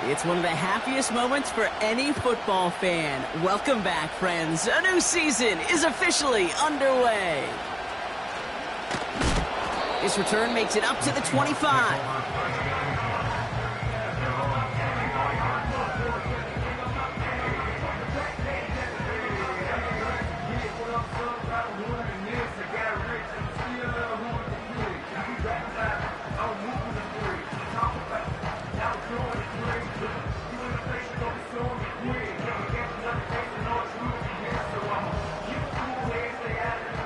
It's one of the happiest moments for any football fan. Welcome back, friends. A new season is officially underway. This return makes it up to the 25.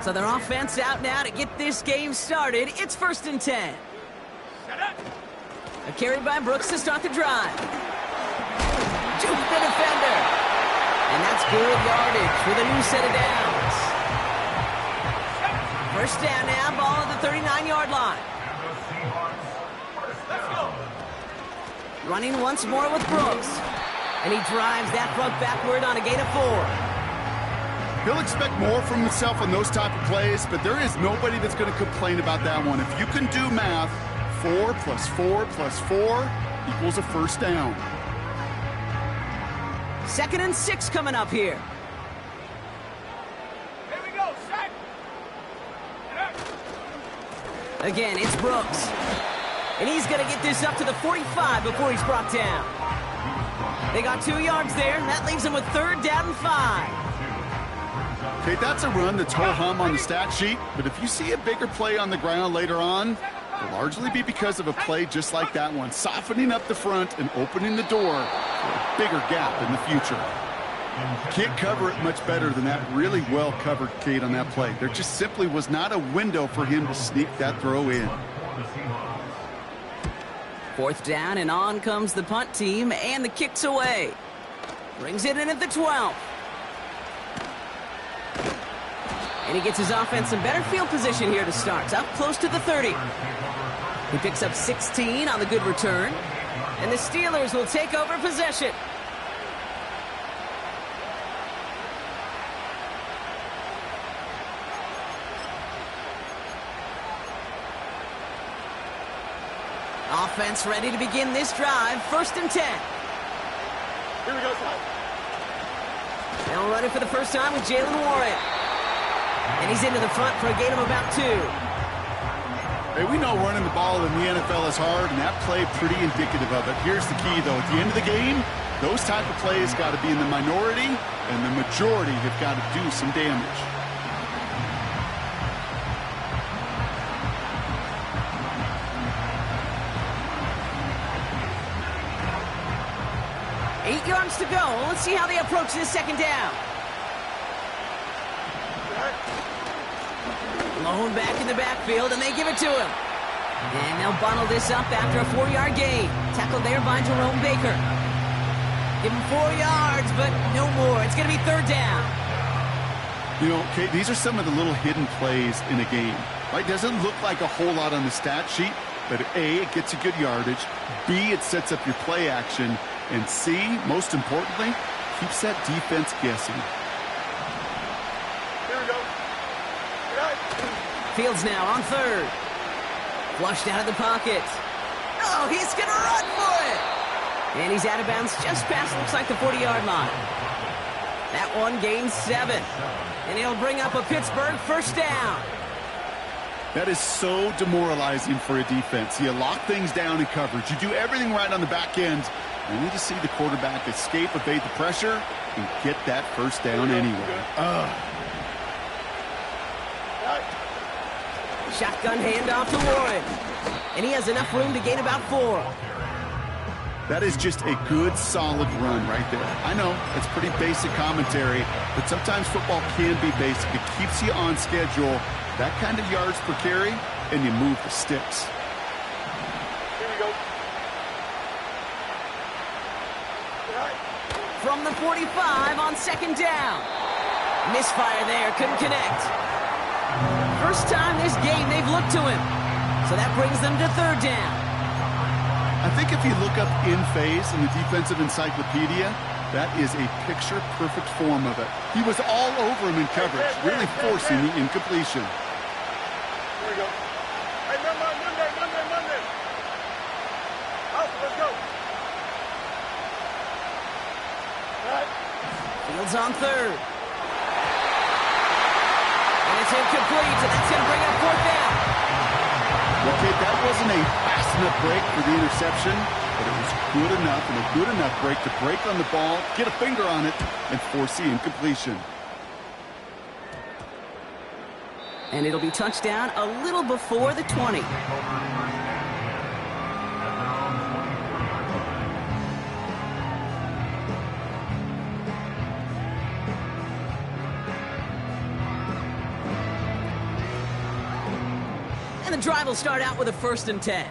So their offense out now to get this game started. It's 1st and 10. A carry by Brooks to start the drive. Juke the defender. And that's good yardage with a new set of downs. First down now, ball at the 39-yard line. Running once more with Brooks. And he drives that front backward on a gain of 4. He'll expect more from himself on those type of plays, but there is nobody that's going to complain about that one. If you can do math, 4 plus 4 plus 4 equals a first down. 2nd and 6 coming up here. Here we go, set. Again, it's Brooks. And he's going to get this up to the 45 before he's brought down. They got 2 yards there, and that leaves them with 3rd down and 5. Okay, that's a run that's ho-hum on the stat sheet, but if you see a bigger play on the ground later on, it'll largely be because of a play just like that one, softening up the front and opening the door for a bigger gap in the future. Can't cover it much better than that really well-covered Cade on that play. There just simply was not a window for him to sneak that throw in. 4th down, and on comes the punt team, and the kick's away. Brings it in at the 12. And he gets his offense in better field position here to start. Up close to the 30. He picks up 16 on the good return. And the Steelers will take over possession. Offense ready to begin this drive. 1st and 10. Here we go, Ty. Now running for the first time with Jaylen Warren. And he's into the front for a gain of about 2. Hey, we know running the ball in the NFL is hard, and that play pretty indicative of it. Here's the key, though. At the end of the game, those type of plays got to be in the minority, and the majority have got to do some damage. Eight yards to go. Let's see how they approach this 2nd down. Lone back in the backfield, and they give it to him. And they'll bundle this up after a 4-yard gain. Tackled there by Jerome Baker. Give him 4 yards, but no more. It's going to be 3rd down. You know, okay, these are some of the little hidden plays in a game. Right? Doesn't look like a whole lot on the stat sheet, but A, it gets you good yardage. B, it sets up your play action. And C, most importantly, keeps that defense guessing. Fields now on 3rd. Flushed out of the pocket. Oh, he's going to run for it. And he's out of bounds just past, looks like, the 40-yard line. That one gains 7. And he'll bring up a Pittsburgh 1st down. That is so demoralizing for a defense. You lock things down in coverage. You do everything right on the back end. You need to see the quarterback escape, evade the pressure, and get that 1st down anyway. Shotgun handoff to Warren. And he has enough room to gain about 4. That is just a good, solid run right there. I know, it's pretty basic commentary, but sometimes football can be basic. It keeps you on schedule, that kind of yards per carry, and you move the sticks. Here we go. From the 45 on 2nd down. Misfire there, couldn't connect. First time this game they've looked to him. So that brings them to 3rd down. I think if you look up in phase in the defensive encyclopedia, that is a picture-perfect form of it. He was all over him in coverage, really forcing the incompletion. Here we go. Hey, Monday. Let's go. Fields on third. And it's incomplete, and that's going to bring up fourth down. Okay, that wasn't a fast enough break for the interception, but it was good enough and a good enough break to break on the ball, get a finger on it, and force the incompletion. And it'll be touchdown a little before the 20. And the drive will start out with a 1st and 10.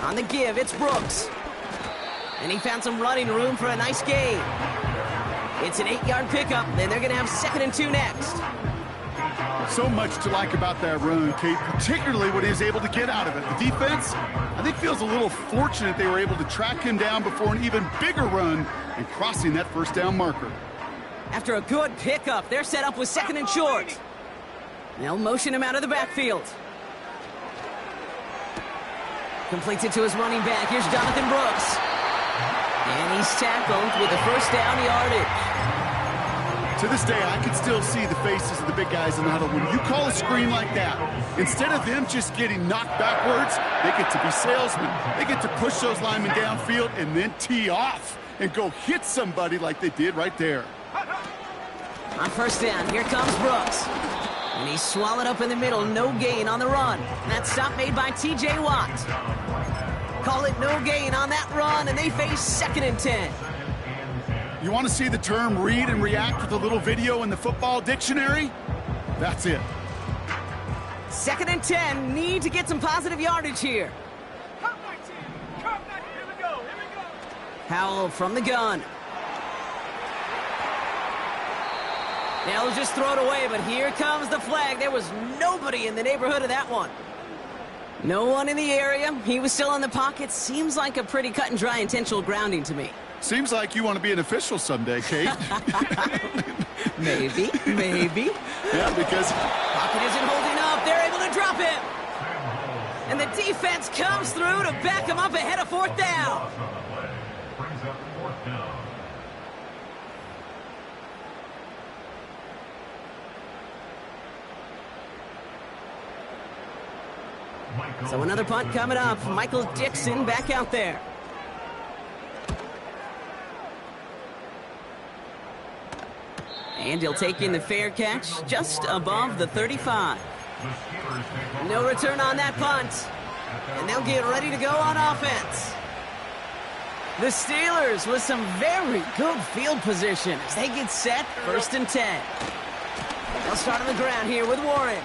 On the give, it's Brooks. And he found some running room for a nice gain. It's an 8-yard pickup, and they're going to have 2nd and 2 next. So much to like about that run, Kate, particularly what he was able to get out of it. The defense, I think, feels a little fortunate they were able to track him down before an even bigger run and crossing that 1st down marker. After a good pickup, they're set up with 2nd and short. They'll motion him out of the backfield. Completes it to his running back. Here's Jonathan Brooks. And he's tackled with a 1st down yardage. To this day, I can still see the faces of the big guys in the huddle. When you call a screen like that, instead of them just getting knocked backwards, they get to be salesmen. They get to push those linemen downfield and then tee off and go hit somebody like they did right there. On 1st down, here comes Brooks. And he's swallowed up in the middle, no gain on the run. That stop made by T.J. Watt. Call it no gain on that run, and they face 2nd and 10. You want to see the term read and react with a little video in the football dictionary? That's it. 2nd and 10, need to get some positive yardage here. Come back, team. Come back. Here we go. Here we go. Howell from the gun. They'll just throw it away, but here comes the flag. There was nobody in the neighborhood of that one. No one in the area. He was still in the pocket. Seems like a pretty cut and dry intentional grounding to me. Seems like you want to be an official someday, Kate. Maybe. Yeah, because Pocket isn't holding up. They're able to drop him. And the defense comes through to back him up ahead of 4th down. So another punt coming up. Michael Dixon back out there. And he'll take in the fair catch just above the 35. No return on that punt. And they'll get ready to go on offense. The Steelers with some very good field position as they get set, 1st and 10. They'll start on the ground here with Warren.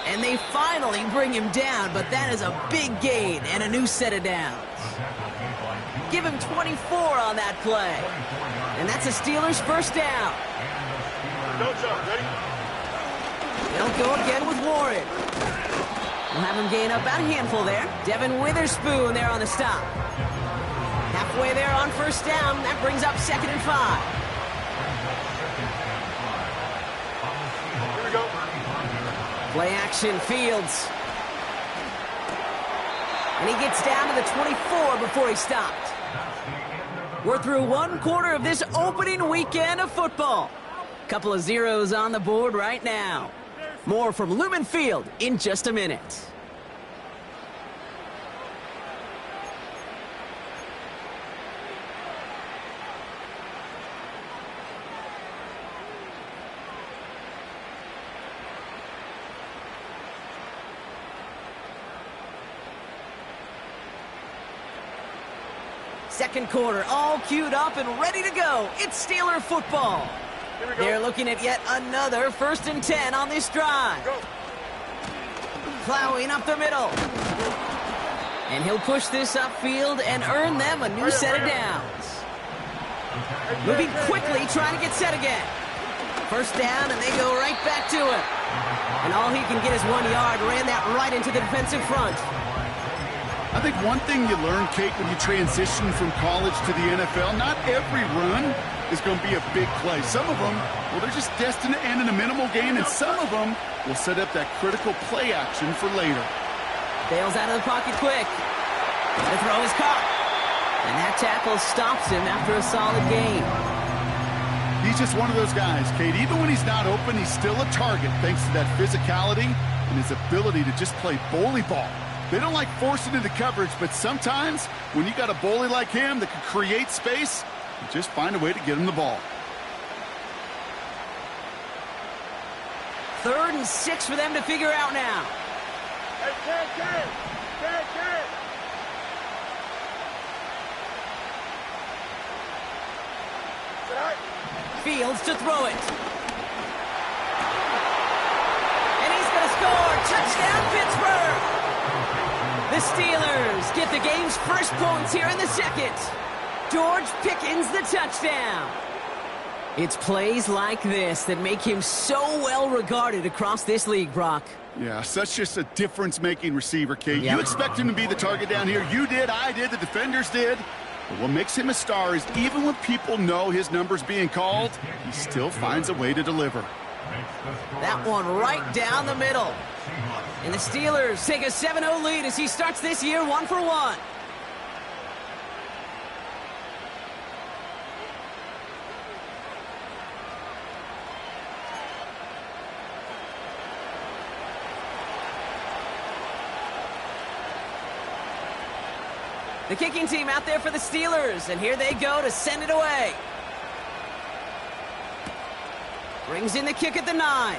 And they finally bring him down, but that is a big gain and a new set of downs. Give him 24 on that play. And that's a Steelers 1st down. Don't jump. Ready? They'll go again with Warren. We'll have him gain up about a handful there. Devin Witherspoon there on the stop. Halfway there on 1st down. That brings up 2nd and 5. Play action, Fields. And he gets down to the 24 before he stopped. We're through 1/4 of this opening weekend of football. Couple of zeros on the board right now. More from Lumen Field in just a minute. Second quarter, all queued up and ready to go. It's Steeler football. They're looking at yet another 1st and 10 on this drive. Go. Plowing up the middle. And he'll push this upfield and earn them a new set of downs. Moving quickly, trying to get set again. 1st down, and they go right back to him. And all he can get is 1 yard. Ran that right into the defensive front. I think one thing you learn, Kate, when you transition from college to the NFL, not every run is going to be a big play. Some of them, well, they're just destined to end in a minimal gain, and some of them will set up that critical play action for later. Bails out of the pocket quick. The throw is caught. And that tackle stops him after a solid gain. He's just one of those guys, Kate. Even when he's not open, he's still a target thanks to that physicality and his ability to just play bully ball. They don't like forcing into coverage, but sometimes when you got a bully like him that can create space, you just find a way to get him the ball. 3rd and 6 for them to figure out now. Hey, Ted. Fields to throw it. And he's going to score. Touchdown, Pittsburgh. The Steelers get the game's first points here in the second. George Pickens the touchdown. It's plays like this that make him so well regarded across this league, Brock. Yeah, such just a difference-making receiver, Kate. You expect him to be the target down here. You did, I did, the defenders did. But what makes him a star is even when people know his number's being called, he still finds a way to deliver. That one right down the middle. And the Steelers take a 7-0 lead as he starts this year 1-for-1. The kicking team out there for the Steelers, and here they go to send it away. Brings in the kick at the 9.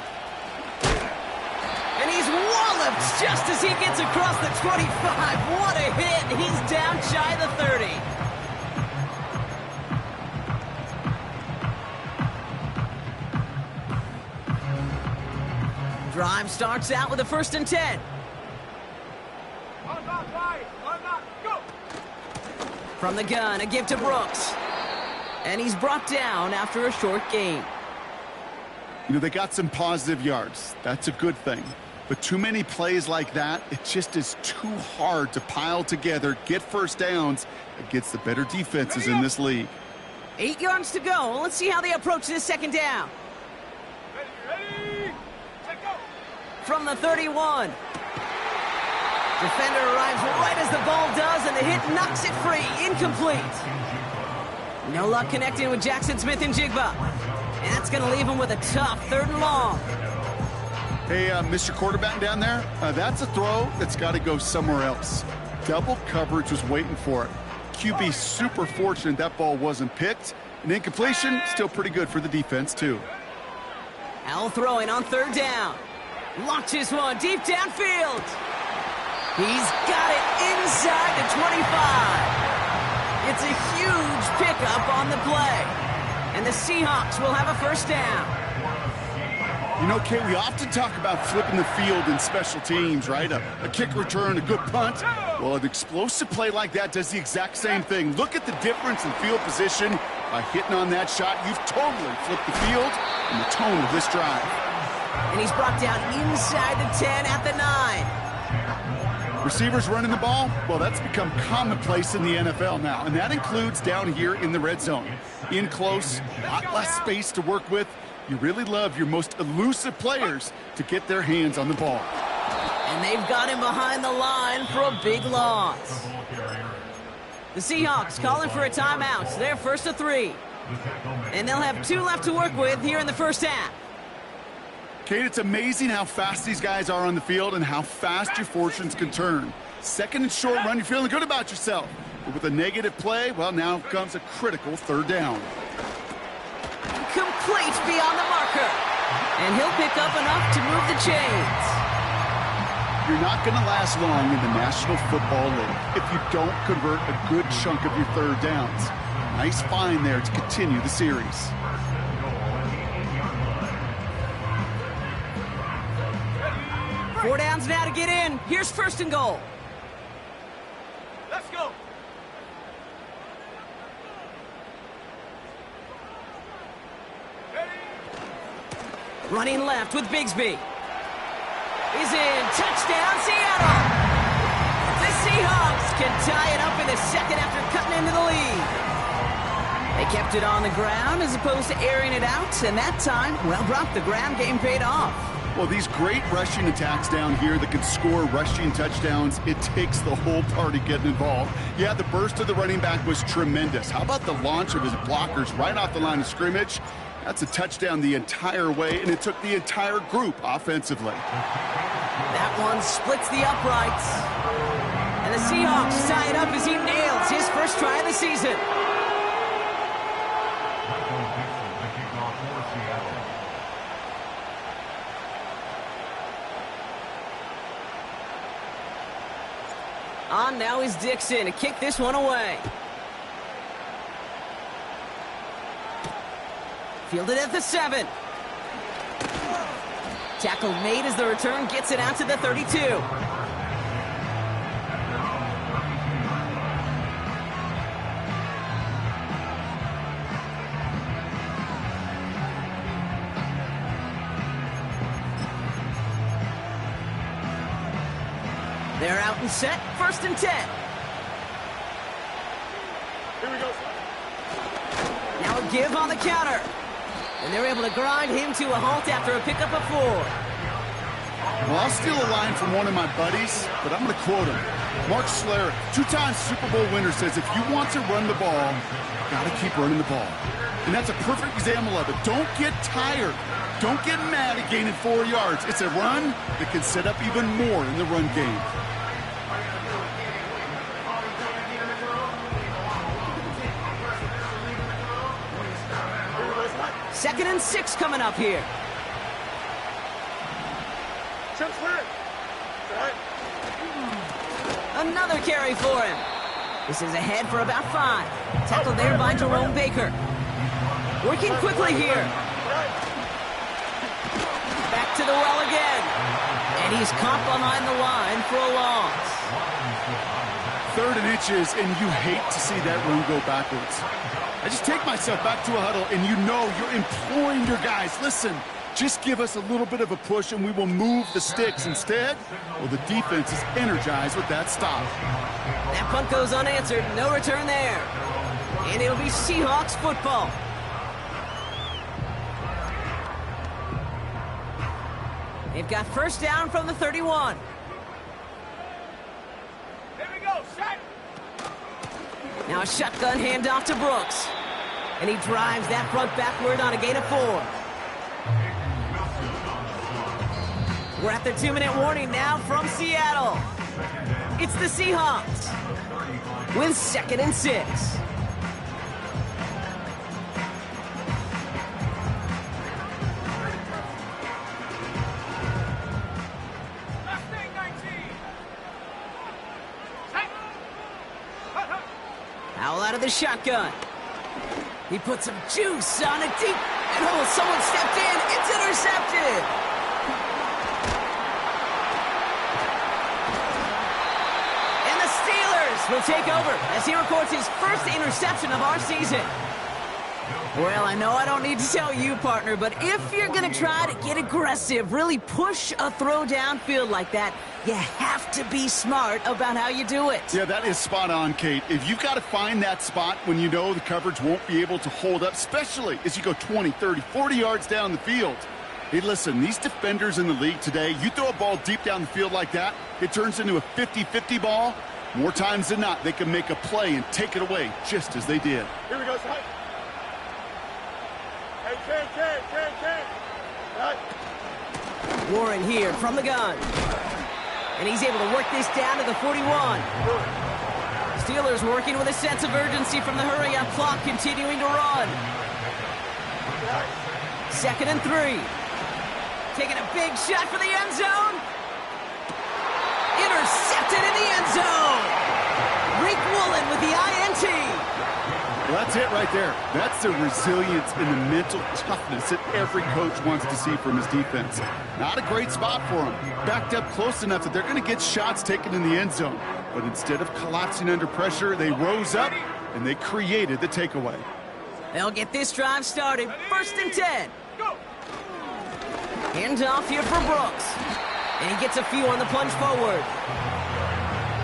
And he's walloped just as he gets across the 25. What a hit. He's down shy of the 30. Drive starts out with a 1st and 10. From the gun, a give to Brooks. And he's brought down after a short gain. You know, they got some positive yards. That's a good thing. But too many plays like that, it just is too hard to pile together, get first downs against the better defenses in this league. 8 yards to go. Let's see how they approach this 2nd down. Ready, set, go. From the 31. Defender arrives right as the ball does, and the hit knocks it free. Incomplete. No luck connecting with Jackson Smith-Njigba. And that's going to leave him with a tough 3rd and long. Hey, Mr. Quarterback down there, that's a throw that's got to go somewhere else. Double coverage was waiting for it. QB super fortunate that ball wasn't picked. And incompletion, still pretty good for the defense, too. Al throwing on 3rd down. Launches one deep downfield. He's got it inside the 25. It's a huge pickup on the play. And the Seahawks will have a 1st down. You know, Kate, we often talk about flipping the field in special teams, right? A kick return, a good punt. Well, an explosive play like that does the exact same thing. Look at the difference in field position. By hitting on that shot, you've totally flipped the field and the tone of this drive. And he's brought down inside the 10 at the 9. Receivers running the ball, well, that's become commonplace in the NFL now, and that includes down here in the red zone. In close, a lot less space to work with. You really love your most elusive players to get their hands on the ball. And they've got him behind the line for a big loss. The Seahawks calling for a timeout. They're 1st and 3. And they'll have 2 left to work with here in the 1st half. Kate, it's amazing how fast these guys are on the field and how fast your fortunes can turn. 2nd and short run, you're feeling good about yourself. But with a negative play, well, now comes a critical 3rd down. Complete beyond the marker. And he'll pick up enough to move the chains. You're not going to last long in the National Football League if you don't convert a good chunk of your 3rd downs. Nice find there to continue the series. Four downs now to get in. Here's 1st and goal. Let's go. Running left with Bigsby. He's in. Touchdown, Seattle. The Seahawks can tie it up in the 2nd after cutting into the lead. They kept it on the ground as opposed to airing it out, and that time, well, Brock, the ground game paid off. Well, these great rushing attacks down here that can score rushing touchdowns, it takes the whole party getting involved. Yeah, the burst of the running back was tremendous. How about the launch of his blockers right off the line of scrimmage? That's a touchdown the entire way, and it took the entire group offensively. That one splits the uprights. And the Seahawks tie it up as he nails his first try of the season. On now is Dixon to kick this one away. Fielded at the 7. Tackle made as the return gets it out to the 32. They're out and set, 1st and 10. Here we go. Now a give on the counter. And they're able to grind him to a halt after a pickup of 4. Well, I'll steal a line from one of my buddies, but I'm going to quote him. Mark Schlereth, 2-time Super Bowl winner, says if you want to run the ball, you got to keep running the ball. And that's a perfect example of it. Don't get tired. Don't get mad at gaining 4 yards. It's a run that can set up even more in the run game. Second and 6 coming up here. Chip's clear. Right. Another carry for him. This is ahead for about 5. Tackled there by Jerome Baker. Working quickly here. Back to the well again. And he's caught behind the line for a loss. 3rd and inches, and you hate to see that run go backwards. I just take myself back to a huddle, and you know you're imploring your guys, listen, just give us a little bit of a push and we will move the sticks. Instead, well, the defense is energized with that stop. That punt goes unanswered. No return there. And it'll be Seahawks football. They've got 1st down from the 31. Here we go. Set. Now a shotgun handoff to Brooks. And he drives that front backward on a gain of 4. We're at the 2-minute warning now from Seattle. It's the Seahawks with 2nd and 6. Last thing, 19. Set. Howell out of the shotgun. He put some juice on it deep. And oh, someone stepped in. It's intercepted. And the Steelers will take over as he records his first interception of our season. Well, I know I don't need to tell you, partner, but if you're going to try to get aggressive, really push a throw downfield like that, you have to be smart about how you do it. Yeah, that is spot on, Kate. If you've got to find that spot when you know the coverage won't be able to hold up, especially as you go 20, 30, 40 yards down the field. Hey, listen, these defenders in the league today, you throw a ball deep down the field like that, it turns into a 50-50 ball. More times than not, they can make a play and take it away just as they did. Here we go. Set. Hey, Ken. Right. Warren here from the gun. And he's able to work this down to the 41. Steelers working with a sense of urgency from the hurry-up clock, continuing to run. 2nd and 3. Taking a big shot for the end zone. Intercepted in the end zone. Rick Woolen with the INT. Well, that's it right there. That's the resilience and the mental toughness that every coach wants to see from his defense. Not a great spot for him. Backed up close enough that they're going to get shots taken in the end zone. But instead of collapsing under pressure, they rose up and they created the takeaway. They'll get this drive started. 1st and 10. Go. Hands off here for Brooks. And he gets a few on the plunge forward.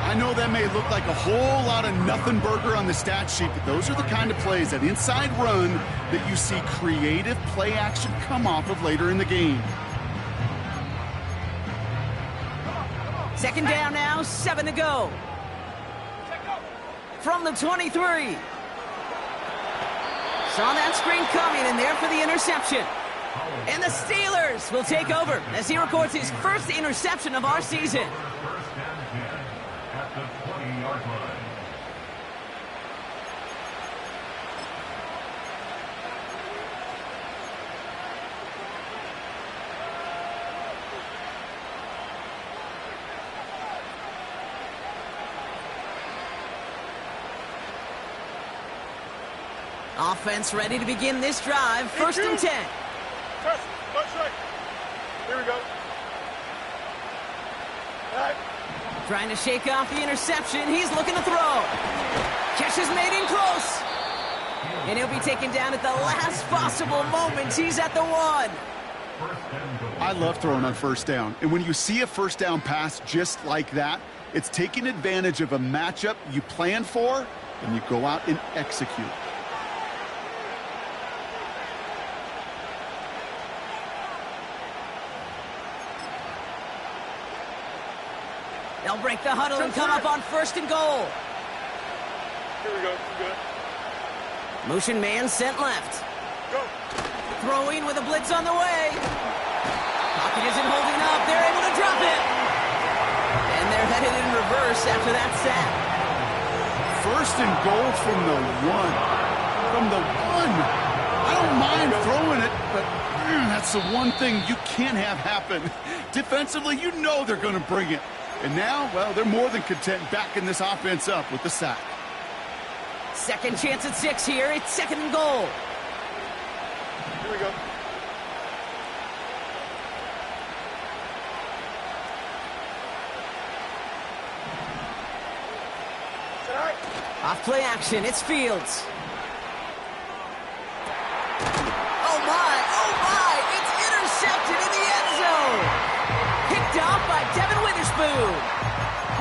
I know that may look like a whole lot of nothing burger on the stat sheet, but those are the kind of plays, that inside run, that you see creative play action come off of later in the game. Second down now, 7 to go. From the 23. Saw that screen coming, and there for the interception. And the Steelers will take over as he records his first interception of our season. At the 20-yard line. Offense ready to begin this drive. First and 10. Press. Left side. Here we go. All right. Trying to shake off the interception. He's looking to throw. Catch is made in close. And he'll be taken down at the last possible moment. He's at the 1. I love throwing on first down. And when you see a first down pass just like that, it's taking advantage of a matchup you plan for, and you go out and execute. They'll break the huddle and come up on first and goal. Here we go. Good. Motion man sent left. Go. Throwing with a blitz on the way. Pocket isn't holding up. They're able to drop it. And they're headed in reverse after that sack. First and goal from the 1. From the 1. I don't mind throwing it, but that's the one thing you can't have happen. Defensively, you know they're going to bring it. And now, well, they're more than content backing this offense up with the sack. Second chance at 6 here. It's second and goal. Here we go. All right. Off play action. It's Fields. Oh, my. It's intercepted in the end zone. Picked off by Devin Witherspoon.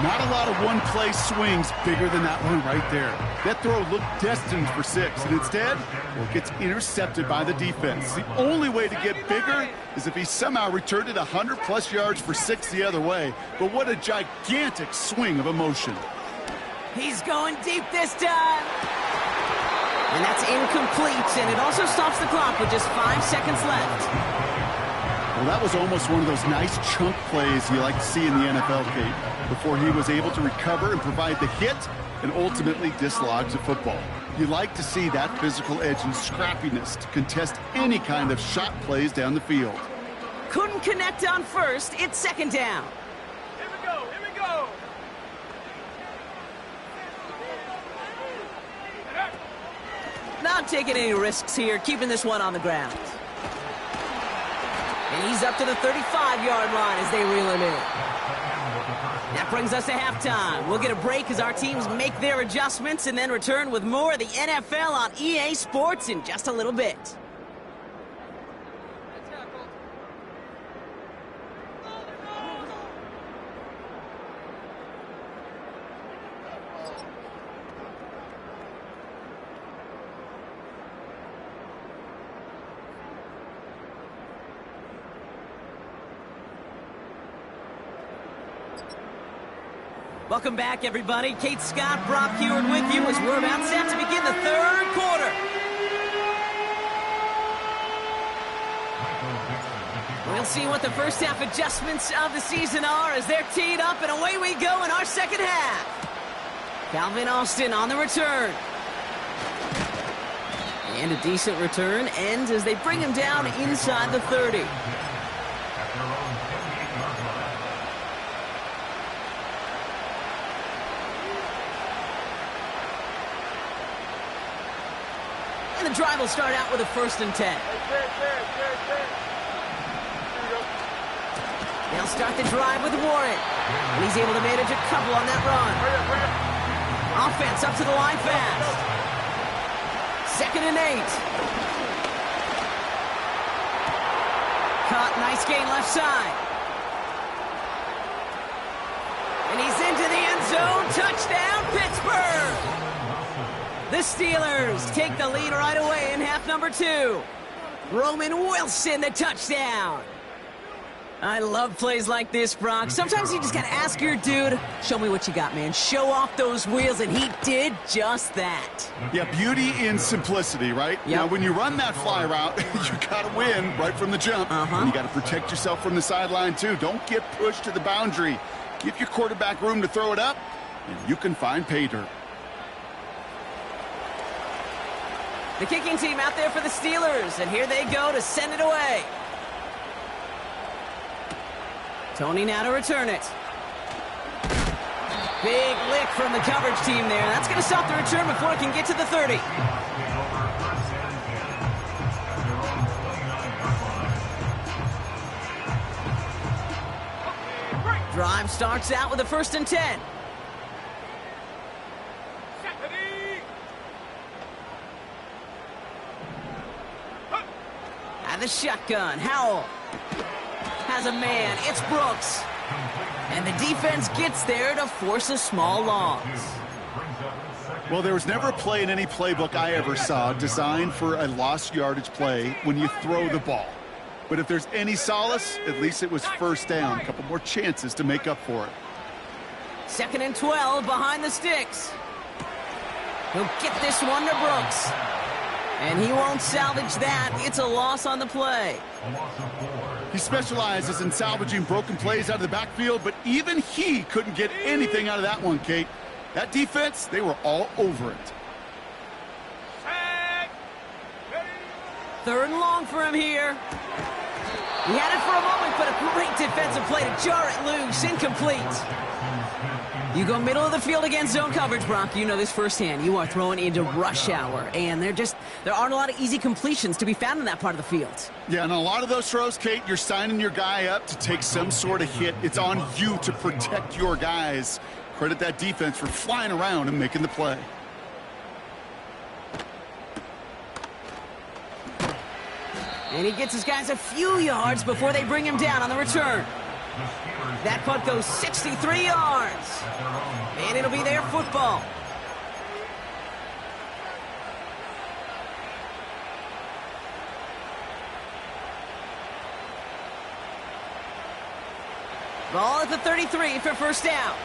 Not a lot of one-play swings bigger than that one right there. That throw looked destined for 6, and instead, well, it gets intercepted by the defense. The only way to get bigger is if he somehow returned it 100-plus yards for 6 the other way. But what a gigantic swing of emotion. He's going deep this time. And that's incomplete, and it also stops the clock with just 5 seconds left. Well, that was almost one of those nice chunk plays you like to see in the NFL, Kate, before he was able to recover and provide the hit and ultimately dislodge the football. You like to see that physical edge and scrappiness to contest any kind of shot plays down the field. Couldn't connect on first. It's second down. Here we go. Here we go. Not taking any risks here, keeping this one on the ground. And he's up to the 35-yard line as they reel him in. That brings us to halftime. We'll get a break as our teams make their adjustments and then return with more of the NFL on EA Sports in just a little bit. Welcome back, everybody. Kate Scott, Brock Huard with you as we're about set to begin the third quarter. We'll see what the first half adjustments of the season are as they're teed up, and away we go in our second half. Calvin Austin on the return. And a decent return ends as they bring him down inside the 30. The drive will start out with a first and 10. They'll start the drive with Warren. And he's able to manage a couple on that run. Offense up to the line fast. Second and 8. Caught, nice gain left side. And he's into the end zone. Touchdown, Pittsburgh! The Steelers take the lead right away in half number 2. Roman Wilson, the touchdown. I love plays like this, Brock. Sometimes you just gotta ask your dude, show me what you got, man. Show off those wheels, and he did just that. Yeah, beauty in simplicity, right? Yep. Now, when you run that fly route, you gotta win right from the jump. And you gotta protect yourself from the sideline, too. Don't get pushed to the boundary. Give your quarterback room to throw it up, and you can find pay dirt. The kicking team out there for the Steelers, and here they go to send it away. Tony now to return it. Big lick from the coverage team there. That's going to stop the return before it can get to the 30. Drive starts out with a 1st and 10. And the shotgun, Howell has a man. It's Brooks. And the defense gets there to force a small loss. Well, there was never a play in any playbook I ever saw designed for a lost yardage play when you throw the ball. But if there's any solace, at least it was 1st down. A couple more chances to make up for it. 2nd and 12 behind the sticks. He'll get this one to Brooks. And he won't salvage that. It's a loss on the play. He specializes in salvaging broken plays out of the backfield, but even he couldn't get anything out of that one, Kate. That defense, they were all over it. 3rd and long for him here. He had it for a moment, but a great defensive play to jar it loose. Incomplete. You go middle of the field against zone coverage, Brock. You know this firsthand. You are throwing into rush hour, and there aren't a lot of easy completions to be found in that part of the field. Yeah, and a lot of those throws, Kate, you're signing your guy up to take some sort of hit. It's on you to protect your guys. Credit that defense for flying around and making the play. And he gets his guys a few yards before they bring him down on the return. That punt goes 63 yards. And it'll be their football. Ball at the 33 for 1st down.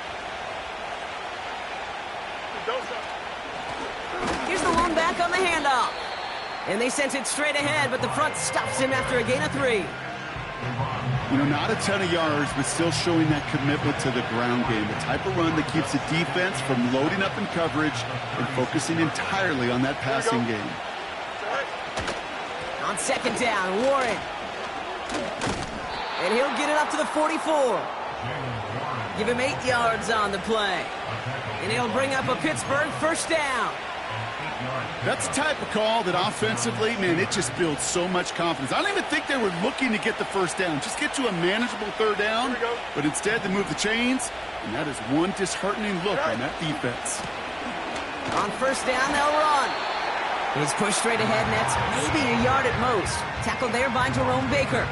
Here's the lone back on the handoff. And they sent it straight ahead, but the front stops him after a gain of 3. You know, not a ton of yards, but still showing that commitment to the ground game. The type of run that keeps the defense from loading up in coverage and focusing entirely on that passing game. On 2nd down, Warren. And he'll get it up to the 44. Give him 8 yards on the play. And he'll bring up a Pittsburgh 1st down. That's the type of call that offensively, man, it just builds so much confidence. I don't even think they were looking to get the 1st down. Just get to a manageable 3rd down. But instead, they move the chains. And that is one disheartening look on that defense. On 1st down, they'll run. He's pushed straight ahead, and that's maybe a yard at most. Tackled there by Jerome Baker.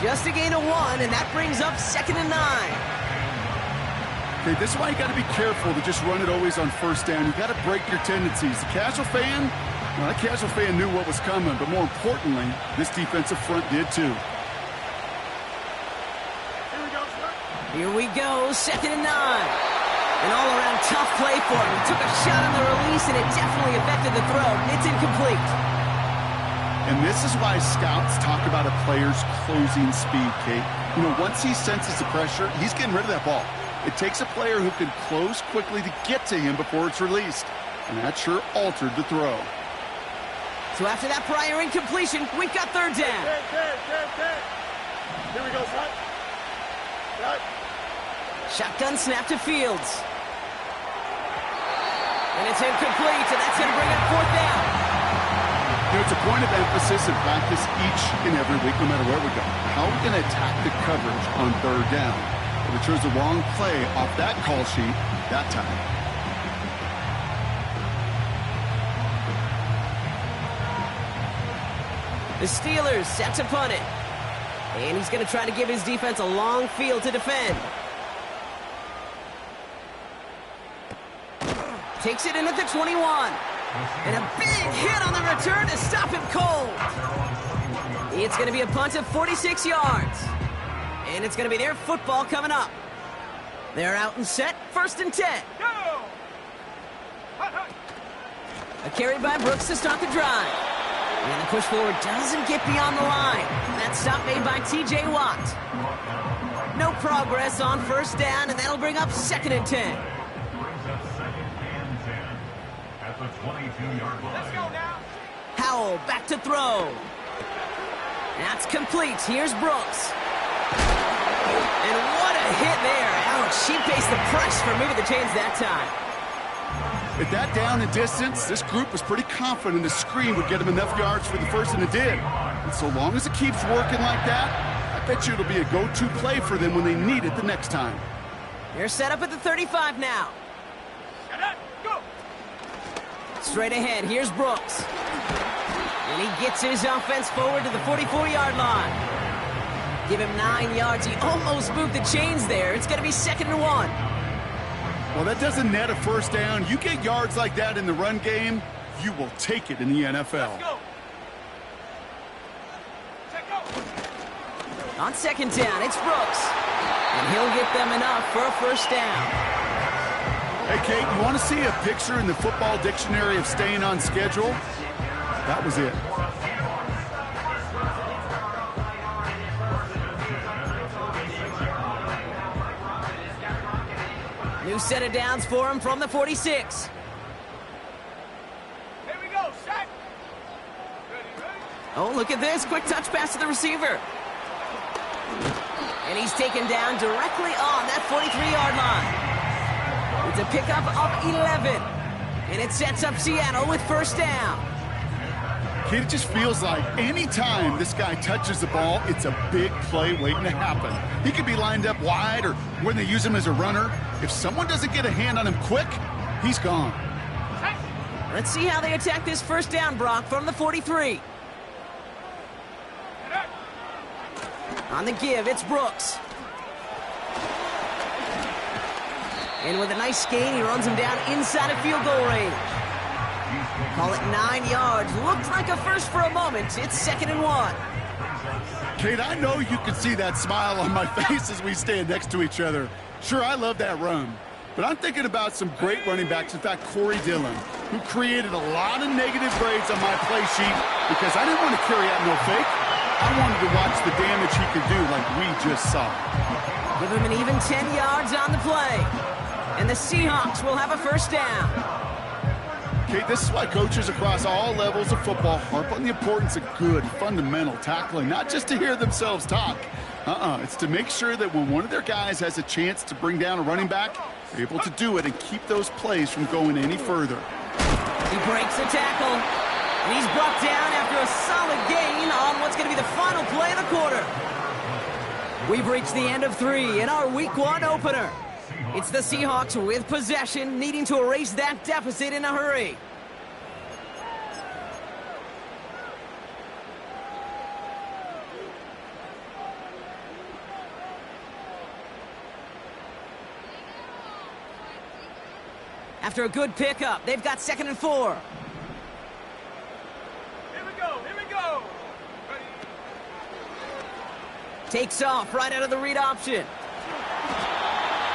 Just a gain of 1, and that brings up 2nd and 9. Okay, this is why you got to be careful to just run it always on 1st down. You got to break your tendencies. The casual fan, well, that casual fan knew what was coming, but more importantly, this defensive front did too. Here we go, 2nd and 9. An all-around tough play for him. He took a shot on the release, and it definitely affected the throw. It's incomplete. And this is why scouts talk about a player's closing speed, Kate. You know, once he senses the pressure, he's getting rid of that ball. It takes a player who can close quickly to get to him before it's released. And that sure altered the throw. So after that prior incompletion, we've got 3rd down. Here we go, son. Shotgun snap to Fields. And it's incomplete, and that's going to bring up 4th down. You know, it's a point of emphasis in practice each and every week, no matter where we go. How are we going to attack the coverage on 3rd down? But it chose the wrong play off that call sheet that time. The Steelers set to punt it. And he's going to try to give his defense a long field to defend. Takes it in at the 21. And a big hit on the return to stop him cold. It's going to be a punt of 46 yards. And it's going to be their football coming up. They're out and set, 1st and 10. Go! Hut, hut. A carry by Brooks to start the drive. And the push forward doesn't get beyond the line. That stop made by T.J. Watt. No progress on 1st down, and that'll bring up 2nd and 10. At the 22-yard line. Let's go now. Howell back to throw. That's complete. Here's Brooks. And what a hit there. Ouch, she faced the press for moving the chains that time. At that down and distance, this group was pretty confident the screen would get them enough yards for the first, and it did. And so long as it keeps working like that, I bet you it'll be a go-to play for them when they need it the next time. They're set up at the 35 now. Get up. Go. Straight ahead, here's Brooks. And he gets his offense forward to the 44-yard line. Give him 9 yards. He almost moved the chains there. It's going to be 2nd and 1. Well, that doesn't net a 1st down. You get yards like that in the run game, you will take it in the NFL. Let's go. Check go. On 2nd down, it's Brooks. And he'll get them enough for a 1st down. Hey, Kate, you want to see a picture in the football dictionary of staying on schedule? That was it. New set of downs for him from the 46. Here we go. Set. Ready, ready. Oh, look at this. Quick touch pass to the receiver. And he's taken down directly on that 43-yard line. It's a pickup of 11. And it sets up Seattle with 1st down. Kate, it just feels like any time this guy touches the ball, it's a big play waiting to happen. He could be lined up wide, or when they use him as a runner. If someone doesn't get a hand on him quick, he's gone. Let's see how they attack this 1st down, Brock, from the 43. Get up. On the give, it's Brooks. And with a nice gain, he runs him down inside of field goal range. Call it 9 yards. Looked like a first for a moment. It's 2nd and 1. Kate, I know you can see that smile on my face as we stand next to each other. Sure, I love that run. But I'm thinking about some great running backs. In fact, Corey Dillon, who created a lot of negative grades on my play sheet because I didn't want to carry out no fake. I wanted to watch the damage he could do like we just saw. Give him an even 10 yards on the play. And the Seahawks will have a 1st down. Kate, this is why coaches across all levels of football harp on the importance of good, fundamental tackling, not just to hear themselves talk. It's to make sure that when one of their guys has a chance to bring down a running back, they're able to do it and keep those plays from going any further. He breaks the tackle, and he's brought down after a solid gain on what's going to be the final play of the quarter. We've reached the end of 3 in our Week 1 opener. It's the Seahawks with possession, needing to erase that deficit in a hurry. After a good pickup, they've got 2nd and 4. Here we go. Here we go. Ready. Takes off right out of the read option.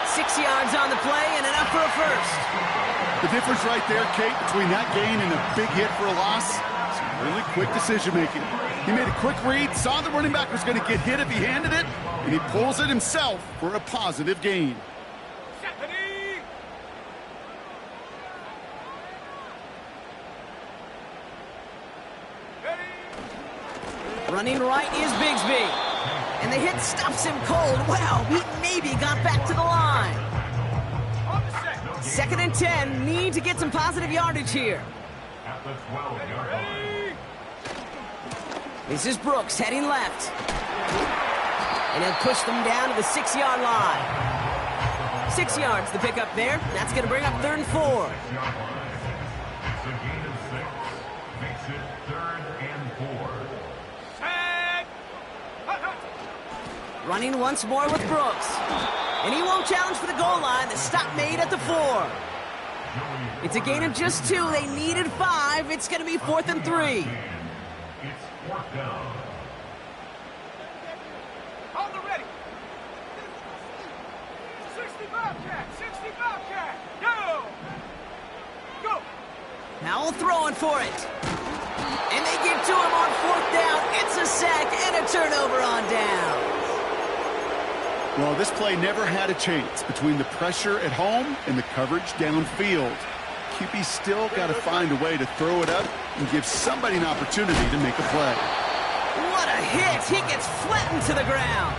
6 yards on the play and enough for a 1st. The difference right there, Kate, between that gain and a big hit for a loss, some really quick decision-making. He made a quick read, saw the running back was going to get hit if he handed it, and he pulls it himself for a positive gain. Set. Ready. Ready. Running right is Bigsby. And the hit stops him cold. Wow, he maybe got back to the line. On the set. 2nd and 10. Need to get some positive yardage here. At the 12-yard line. Ready. This is Brooks heading left. And he'll push them down to the 6-yard line. 6 yards the pickup there. That's going to bring up 3rd and 4. 6-yard line. It's a gain of 6. Makes it 3rd and 4. Set. Hut, hut. Running once more with Brooks. And he won't challenge for the goal line. The stop made at the 4. It's a gain of just 2. They needed 5. It's going to be 4th and 3. It's 4th down. On the ready. Howell throwing for it. And they get to him on 4th down. It's a sack and a turnover on down. Well, this play never had a chance between the pressure at home and the coverage downfield. QB still got to find a way to throw it up and give somebody an opportunity to make a play. What a hit. He gets flattened to the ground.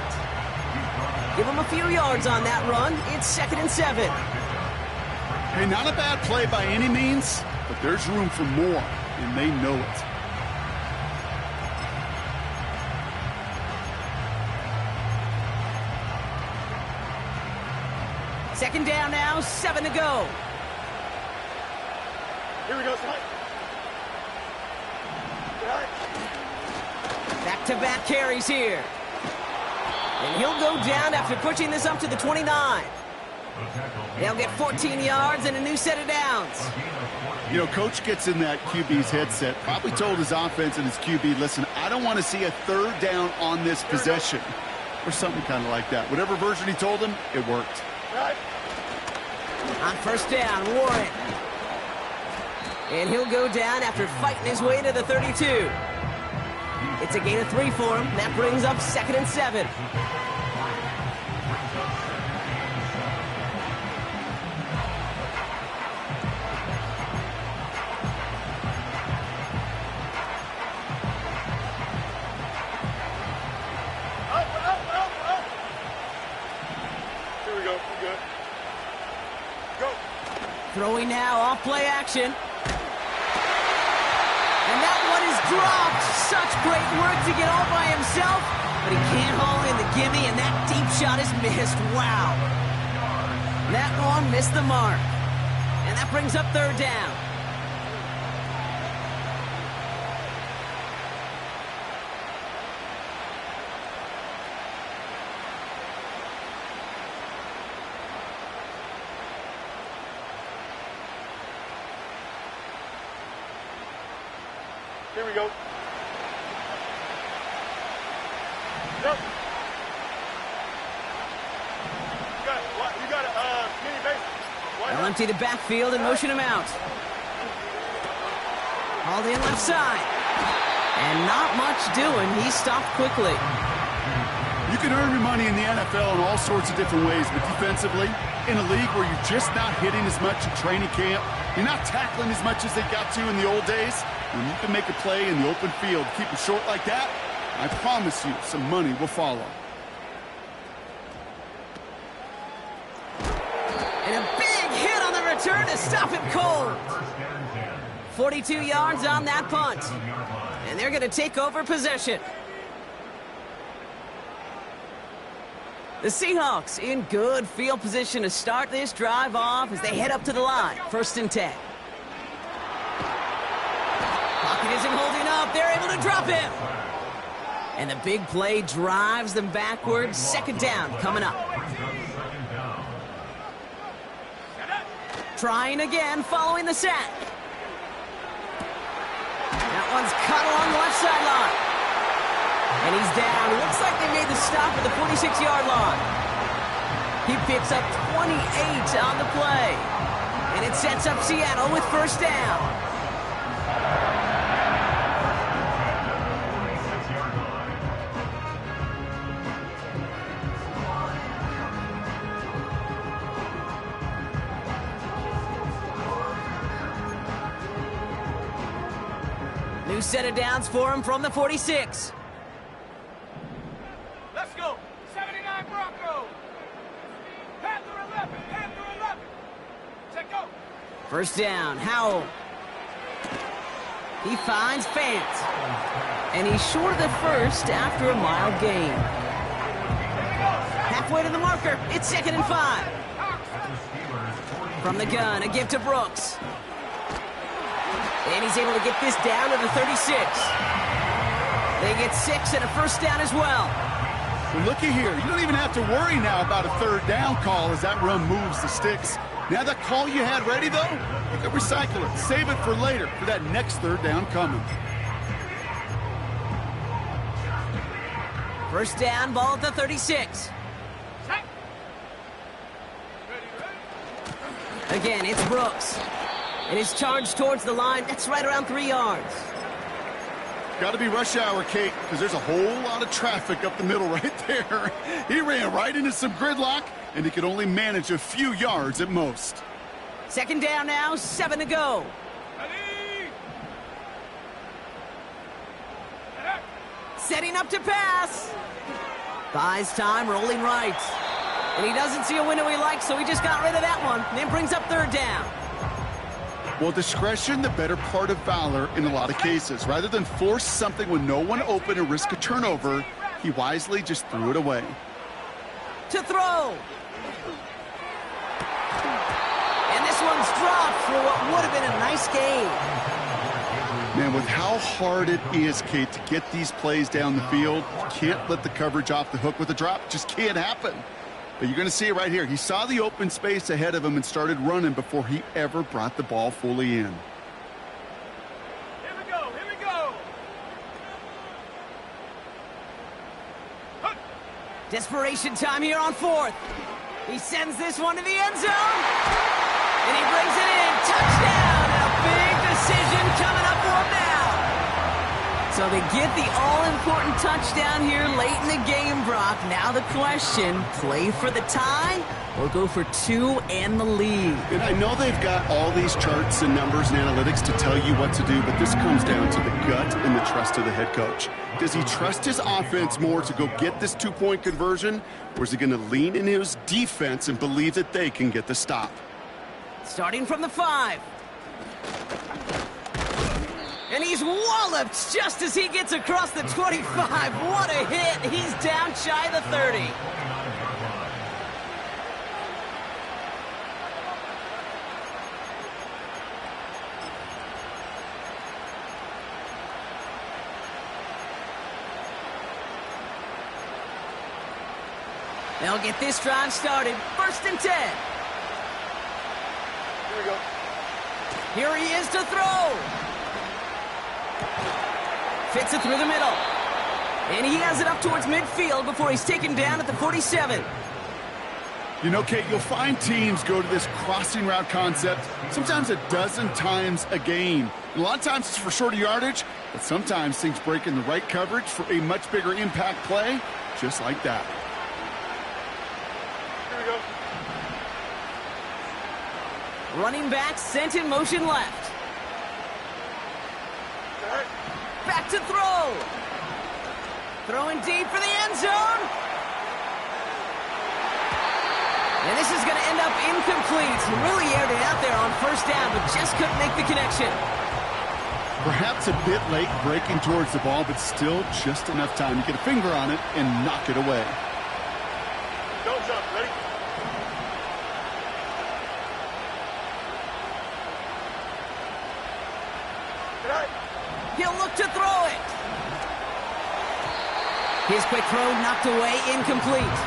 Give him a few yards on that run. It's 2nd and 7. Hey, not a bad play by any means, but there's room for more, and they know it. Second down now, 7 to go. Here we go, son. Back-to-back carries here. And he'll go down after pushing this up to the 29. They'll get 14 yards and a new set of downs. You know, Coach gets in that QB's headset, probably told his offense and his QB, listen, I don't want to see a 3rd down on this possession. Or something kind of like that. Whatever version he told him, it worked. On 1st down, Warren. And he'll go down after fighting his way to the 32. It's a gain of 3 for him. That brings up 2nd and 7. Here we go. We're good. Go. Throwing now off play action. And that one is dropped. Such great work to get all by himself. But he can't haul in the gimme, and that deep shot is missed. Wow. That one missed the mark. And that brings up 3rd down. Here we go. Go. You got a mini base. They'll empty the backfield and motion him out. Hauled in left side. And not much doing. He stopped quickly. You can earn your money in the NFL in all sorts of different ways, but defensively, in a league where you're just not hitting as much in training camp, you're not tackling as much as they got to in the old days, when you can make a play in the open field, keep it short like that, I promise you some money will follow. And a big hit on the return to stop him cold. 42 yards on that punt. And they're going to take over possession. The Seahawks in good field position to start this drive off as they head up to the line. 1st and 10. Pocket isn't holding up. They're able to drop him. And the big play drives them backwards. 2nd down coming up. Trying again following the sack. That one's cut along the left sideline. And he's down. It looks like they made the stop at the 46-yard line. He picks up 28 on the play. And it sets up Seattle with 1st down. New set of downs for him from the 46. Let's go. 79 Broncos. Panther 11. Panther 11. Check go. 1st down, Howell. He finds Fant. And he's short of the 1st after a mild gain. Halfway to the marker. It's 2nd and 5. From the gun, a give to Brooks. And he's able to get this down to the 36. They get 6 and a 1st down as well. Well, looky here. You don't even have to worry now about a 3rd down call as that run moves the sticks. Now that call you had ready, though, you can recycle it. Save it for later for that next 3rd down coming. 1st down, ball at the 36. Again, it's Brooks. And his charge towards the line, that's right around 3 yards. Got to be rush hour, Kate, because there's a whole lot of traffic up the middle right there. He ran right into some gridlock, and he could only manage a few yards at most. Second down now, 7 to go. Setting up to pass. Buys time, rolling right. And he doesn't see a window he likes, so he just got rid of that one. And then brings up third down. Well, discretion, the better part of valor in a lot of cases. Rather than force something with no one open and risk a turnover, he wisely just threw it away. To throw. And this one's dropped for what would have been a nice gain. Man, with how hard it is, Kate, to get these plays down the field, you can't let the coverage off the hook with a drop. It just can't happen. But you're going to see it right here. He saw the open space ahead of him and started running before he ever brought the ball fully in. Here we go, here we go. Desperation time here on fourth. He sends this one to the end zone. And he brings it in. Touchdown. And a big decision coming up for him now. So they get the all-important touchdown here late in the game, Brock. Now the question, play for the tie or go for 2 and the lead? And I know they've got all these charts and numbers and analytics to tell you what to do, but this comes down to the gut and the trust of the head coach. Does he trust his offense more to go get this 2-point conversion, or is he going to lean in his defense and believe that they can get the stop? Starting from the 5. And he's walloped just as he gets across the 25. What a hit. He's down shy of the 30. They'll get this drive started. 1st and 10. Here we go. Here he is to throw. Fits it through the middle. And he has it up towards midfield before he's taken down at the 47. You know, Kate, you'll find teams go to this crossing route concept sometimes a dozen times a game. And a lot of times it's for shorter yardage, but sometimes things break in the right coverage for a much bigger impact play, just like that. Here we go. Running back sent in motion left. All right. Back to throw. Throwing deep for the end zone. And this is going to end up incomplete. He really aired it out there on 1st down, but just couldn't make the connection. Perhaps a bit late breaking towards the ball, but still just enough time to get a finger on it and knock it away. Don't jump, ready? All right. He'll look to throw it. His quick throw knocked away, incomplete.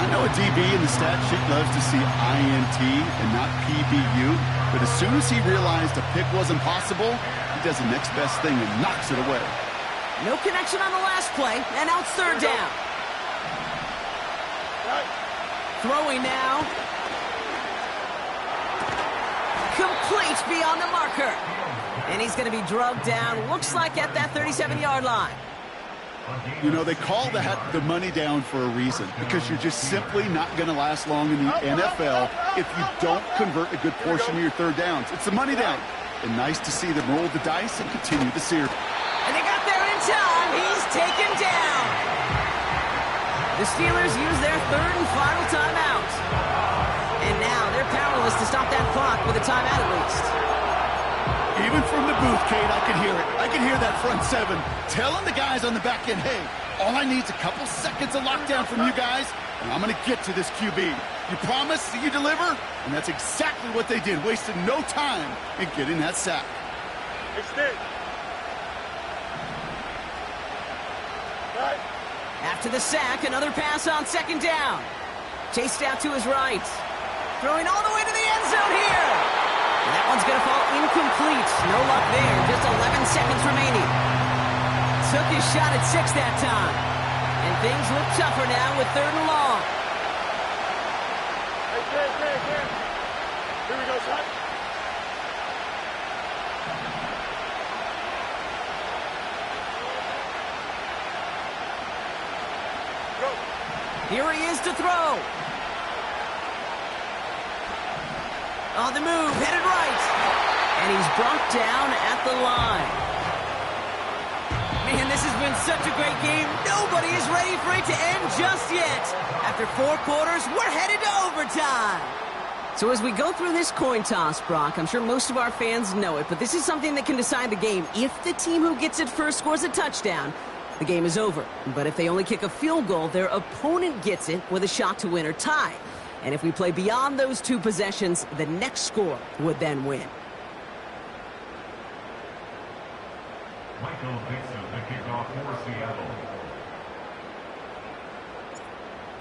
I know a DB in the stat sheet loves to see INT and not PBU, but as soon as he realized a pick wasn't possible, he does the next best thing and knocks it away. No connection on the last play, and now it's 3rd down. Right. Throwing now. Complete beyond the marker. And he's going to be drugged down, looks like at that 37-yard line. You know, they call that the money down for a reason, because you're just simply not going to last long in the NFL if you don't convert a good portion of your 3rd downs. It's the money down. And nice to see them roll the dice and continue the series. And they got there in time. He's taken down. The Steelers use their 3rd and final timeout. And now they're powerless to stop that clock with a timeout at least. Even from the booth, Kate, I can hear it. I can hear that front 7 telling the guys on the back end, hey, all I need is a couple seconds of lockdown from you guys, and I'm going to get to this QB. You promise that you deliver? And that's exactly what they did, wasted no time in getting that sack. Extend. Right. After the sack, another pass on 2nd down. Chased out to his right. Throwing all the way to the end zone here. And that one's going to fall incomplete. No luck there. Just 11 seconds remaining. Took his shot at 6 that time. And things look tougher now with 3rd and long. Hey, Here we go, son. Here he is to throw. On the move, headed right. And he's brought down at the line. Man, this has been such a great game. Nobody is ready for it to end just yet. After 4 quarters, we're headed to overtime. So as we go through this coin toss, Brock, I'm sure most of our fans know it, but this is something that can decide the game. If the team who gets it first scores a touchdown, the game is over. But if they only kick a field goal, their opponent gets it with a shot to win or tie. And if we play beyond those 2 possessions, the next score would then win. Michael Dixon, the kickoff for Seattle.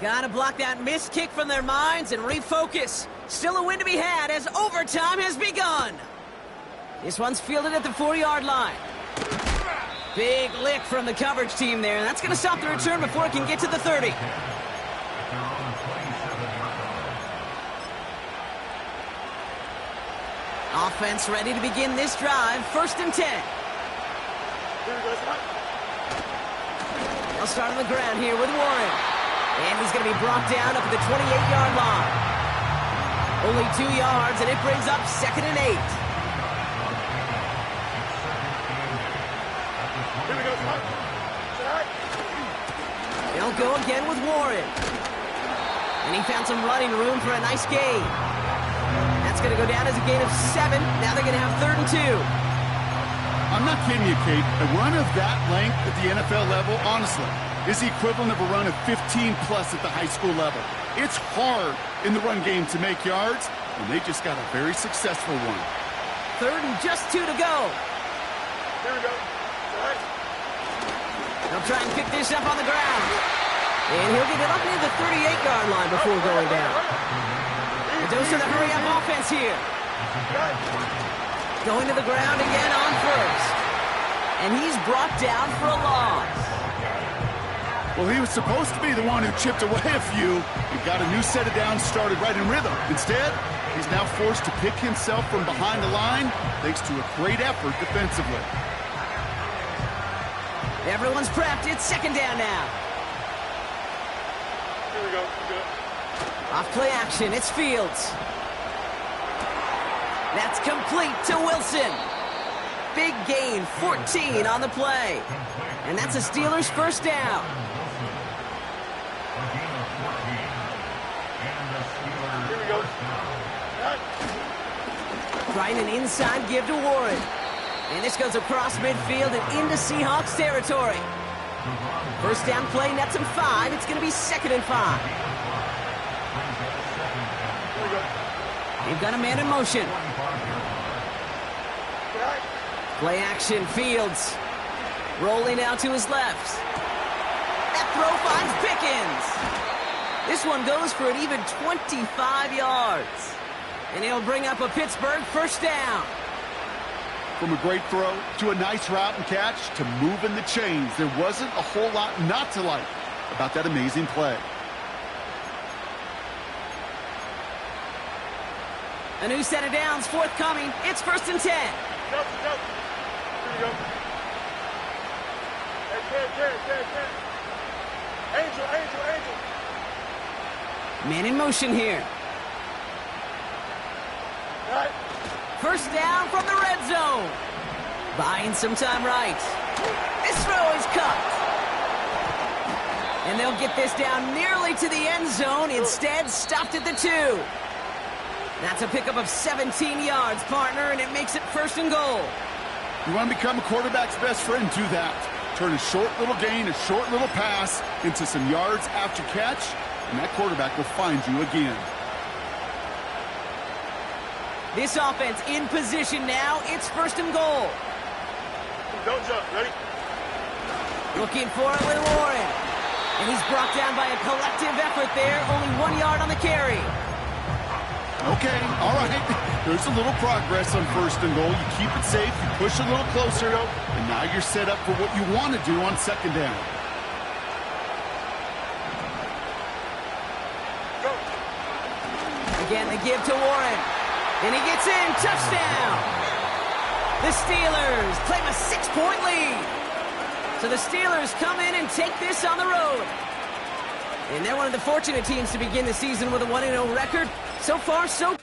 Gotta block that missed kick from their minds and refocus. Still a win to be had as overtime has begun. This one's fielded at the 40-yard line. Big lick from the coverage team there. That's going to stop the return before it can get to the 30. Offense ready to begin this drive. 1st and 10. They'll start on the ground here with Warren. And he's going to be brought down up at the 28-yard line. Only 2 yards, and it brings up 2nd and 8. They'll go again with Warren. And he found some running room for a nice gain. That's going to go down as a gain of 7. Now they're going to have 3rd and 2. I'm not kidding you, Kate. A run of that length at the NFL level, honestly, is the equivalent of a run of 15-plus at the high school level. It's hard in the run game to make yards, and they just got a very successful one. 3rd and just 2 to go. Here we go. They'll try and pick this up on the ground. And he'll get it up near the 38-yard line before going down. A dose of the hurry-up offense here. Going to the ground again on 1st. And he's brought down for a loss. Well, he was supposed to be the one who chipped away a few and got a new set of downs started right in rhythm. Instead, he's now forced to pick himself from behind the line thanks to a great effort defensively. Everyone's prepped. It's 2nd down now. Here we go. Good. Off play action. It's Fields. That's complete to Wilson. Big gain, 14 on the play. And that's a Steelers 1st down. Here we go. Trying an inside give to Warren. And this goes across midfield and into Seahawks territory. 1st down play, nets him 5. It's going to be 2nd and 5. They've got a man in motion. Play action, Fields. Rolling out to his left. That throw finds Pickens. This one goes for an even 25 yards. And he'll bring up a Pittsburgh 1st down. From a great throw to a nice route and catch to moving the chains, there wasn't a whole lot not to like about that amazing play. A new set of downs forthcoming. It's 1st and 10. Go. Here we go. Hey, Ted. Angel. Man in motion here. Right. 1st down from the red zone. Buying some time right. This throw is cut. And they'll get this down nearly to the end zone. Instead, stopped at the 2. That's a pickup of 17 yards, partner, and it makes it 1st and goal. You want to become a quarterback's best friend, do that. Turn a short little gain, a short little pass into some yards after catch, and that quarterback will find you again. This offense in position now. It's 1st and goal. Don't jump. Ready? Looking for it with Warren. And he's brought down by a collective effort there. Only 1 yard on the carry. Okay, all right. There's a little progress on 1st and goal. You keep it safe, you push a little closer, and now you're set up for what you want to do on 2nd down. Go. Again, the give to Warren. And he gets in. Touchdown. The Steelers claim a 6-point lead. So the Steelers come in and take this on the road. And they're one of the fortunate teams to begin the season with a 1-0 record. So far, so